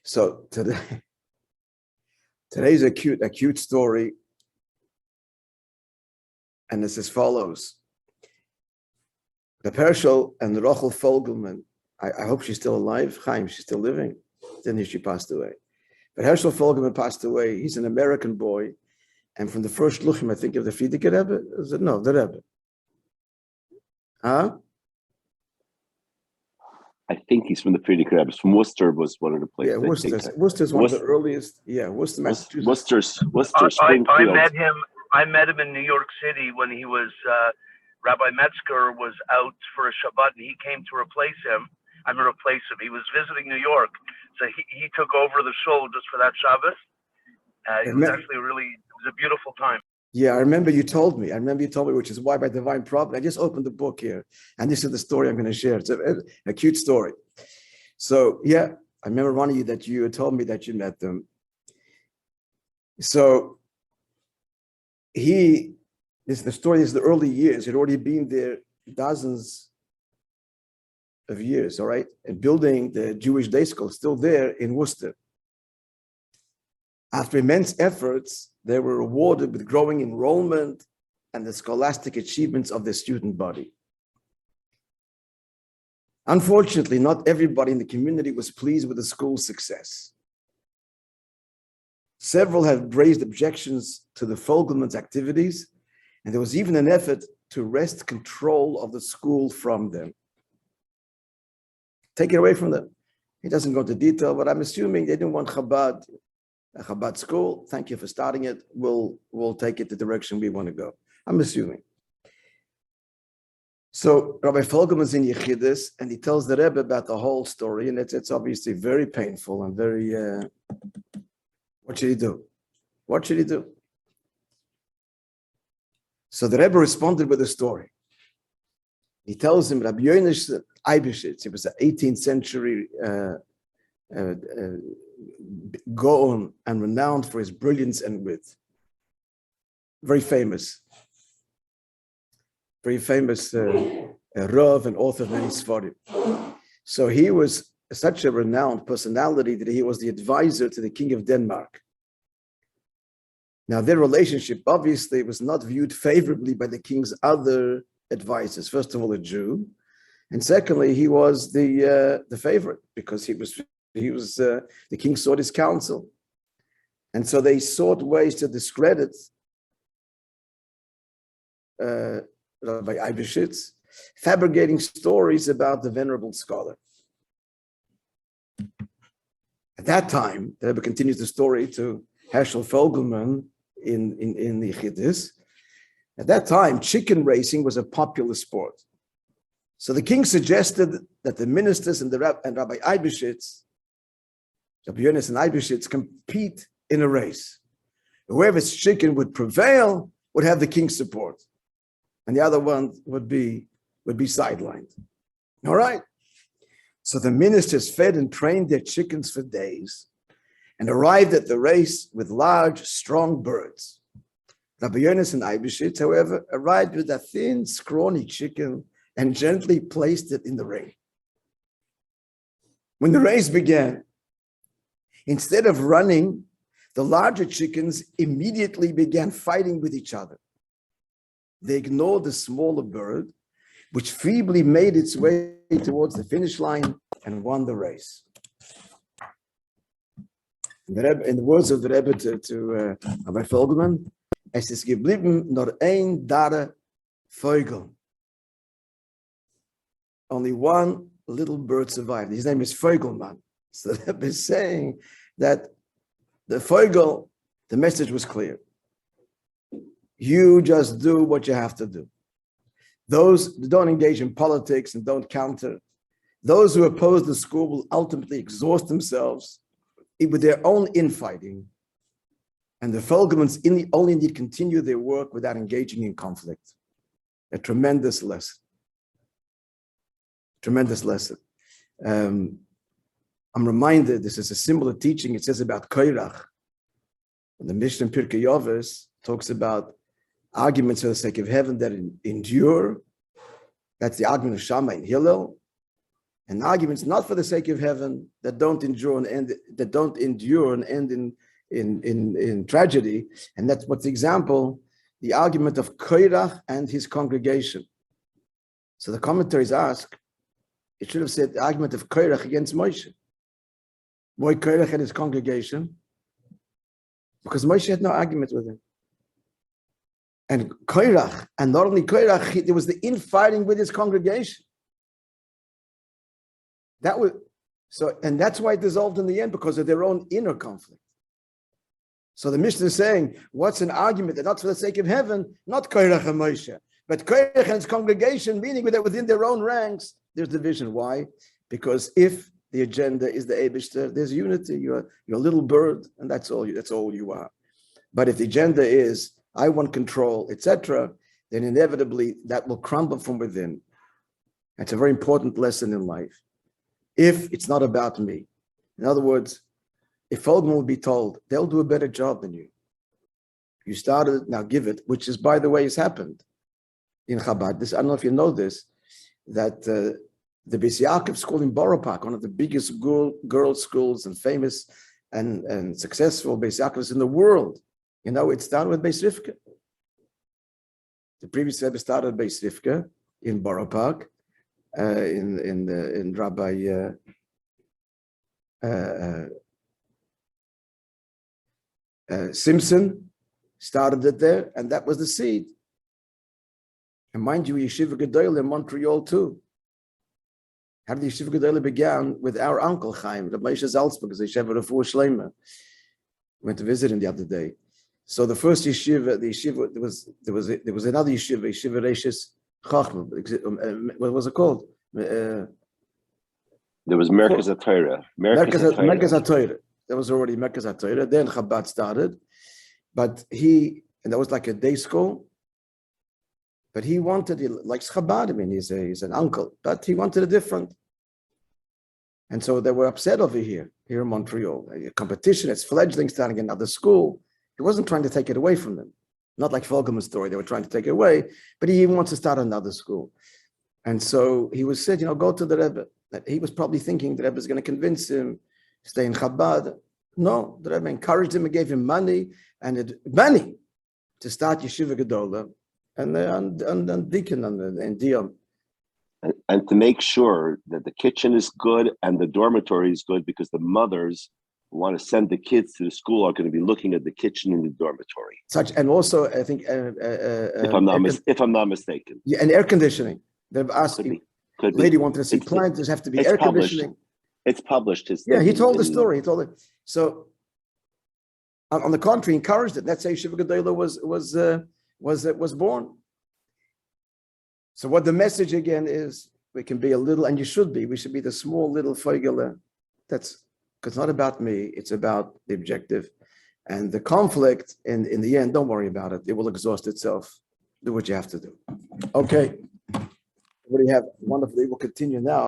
So today's a cute story, and it's as follows. The Herschel and Rochel Fogelman, I hope she's still alive. Chaim, she's still living. Then she passed away. But Herschel Fogelman passed away. He's an American boy. And from the first Luchim, I think of the Frierdiker Rebbe. No, the Rebbe. Huh? I think he's from the Frierdiker Rebbe. From Worcester was one of the places. Yeah, Worcester's one of the earliest. Yeah, Worcester, Massachusetts. Worcester, Springfield. I met him in New York City when he was, Rabbi Metzger was out for a Shabbat and he came to replace him. He was visiting New York. So he took over the shul just for that Shabbos. It was actually it was a beautiful time. Yeah, I remember you told me, which is why by divine providence, I just opened the book here. And this is the story I'm going to share. It's a cute story. So yeah, I remember one of you that you told me that you met them. So the story is the early years. He'd already been there dozens of years, all right? And building the Jewish day school, still there in Worcester. After immense efforts, they were rewarded with growing enrollment and the scholastic achievements of their student body. Unfortunately, not everybody in the community was pleased with the school's success. Several had raised objections to the Fogelman's activities, and there was even an effort to wrest control of the school from them. Take it away from them. He doesn't go into detail, but I'm assuming they didn't want a Chabad school. Thank you for starting it. We'll take it the direction we want to go. I'm assuming. So Rabbi Fogelman's in Yechidus, and he tells the Rebbe about the whole story, and it's obviously very painful and very. What should he do? What should he do? So the Rebbe responded with a story. He tells him Rabbi Yonesh Eibeshitz, he was an 18th century Gaon and renowned for his brilliance and wit. Very famous Rav and author of many Sfarim. So he was such a renowned personality that he was the advisor to the king of Denmark. Now their relationship obviously was not viewed favorably by the king's other advisors. First of all, a Jew, and secondly, he was the favorite because he was the king sought his counsel, and so they sought ways to discredit Rabbi Eibeshitz, fabricating stories about the venerable scholar. At that time, the Rebbe continues the story to Herschel Fogelman in the Chidis. At that time, chicken racing was a popular sport. So the king suggested that the ministers and Rabbi Eibeshitz, Rabbi Yonesh and Eibeshitz, compete in a race. Whoever's chicken would prevail would have the king's support, and the other one would be sidelined. All right. So the ministers fed and trained their chickens for days and arrived at the race with large, strong birds. Rabbi Yonesh and Eibeshitz, however, arrived with a thin, scrawny chicken and gently placed it in the ring. When the race began, instead of running, the larger chickens immediately began fighting with each other. They ignored the smaller bird, which feebly made its way towards the finish line and won the race. In the words of the Rebbe to Rabbi Fogelman, es ist geblieben nur ein Dare Vogel. Only one little bird survived. His name is Fogelman. So the Rebbe is saying that the Vogel, the message was clear. You just do what you have to do. Those who don't engage in politics and don't counter, those who oppose the school will ultimately exhaust themselves with their own infighting. And the Fogelmans only indeed continue their work without engaging in conflict. A tremendous lesson. Tremendous lesson. I'm reminded, this is a similar teaching, it says about Koirach. The Mishnah in Pirkei Avos talks about arguments for the sake of heaven that endure. That's the argument of Shammai and Hillel. and arguments not for the sake of heaven that don't endure and end in tragedy. And that's what's the example, the argument of Korach and his congregation. So the commentaries ask, it should have said the argument of Korach against Moishe. Why Korach and his congregation? Because Moishe had no argument with him. And Korach, and not only Korach, there was the infighting with his congregation. That was so, and that's why it dissolved in the end, because of their own inner conflict. So the Mishnah is saying, what's an argument that not for the sake of heaven, not Korach and Moishe, but Korach and his congregation, meaning that within their own ranks, there's division. Why? Because if the agenda is the Eibishter, there's unity. You're a little bird, and that's all you are. But if the agenda is I want control, etc., then inevitably that will crumble from within. That's a very important lesson in life. If it's not about me, in other words, if Folgman would be told they'll do a better job than you, you started it, now give it, which is, by the way, has happened in Chabad. I don't know if you know this, that the Beis Yaakov school in Borough Park, one of the biggest girls' schools and famous and successful Beis Yaakovs in the world, it started with Beis Rivka. The previous Rebbe started Beis Rivka in Borough Park, in Rabbi Simpson started it there, and that was the seed. And mind you, Yeshiva Gedolah in Montreal too. How did the Yeshiva Gedolah began with our uncle Chaim, Rabbi Moishe Salzburg, the Yeshiva Refuah Shleima. Went to visit him the other day. So the first yeshiva, there was another yeshiva Reishis Chachma. What was it called? There was Merkaz HaTorah. Merkaz HaTorah. That was already Merkaz HaTorah. Then Chabad started, and that was like a day school. But he likes Chabad. I mean, he's an uncle, but he wanted a different. And so they were upset over here in Montreal. A competition, it's fledgling, starting another school. He wasn't trying to take it away from them. Not like Folgerman's story, they were trying to take it away, but he even wants to start another school. And so he was said, go to the Rebbe. He was probably thinking the Rebbe is going to convince him to stay in Chabad. No, the Rebbe encouraged him and gave him money to start Yeshiva Gedolah and Deacon and Dion. And to make sure that the kitchen is good and the dormitory is good, because the mothers who want to send the kids to the school are going to be looking at the kitchen and the dormitory. And also, I think, if I'm not mistaken, yeah, and air conditioning. They've asked you, lady wanted to see plants. There's have to be air conditioning. It's published. He told the story. He told it. So, on the contrary, encouraged it. That's how Yeshiva Gedolah was born. So what the message again is, we can be a little, and we should be the small little Feigele. That's because it's not about me, it's about the objective. And the conflict, in the end, don't worry about it. It will exhaust itself. Do what you have to do. Okay. Everybody have wonderful day. We'll continue now.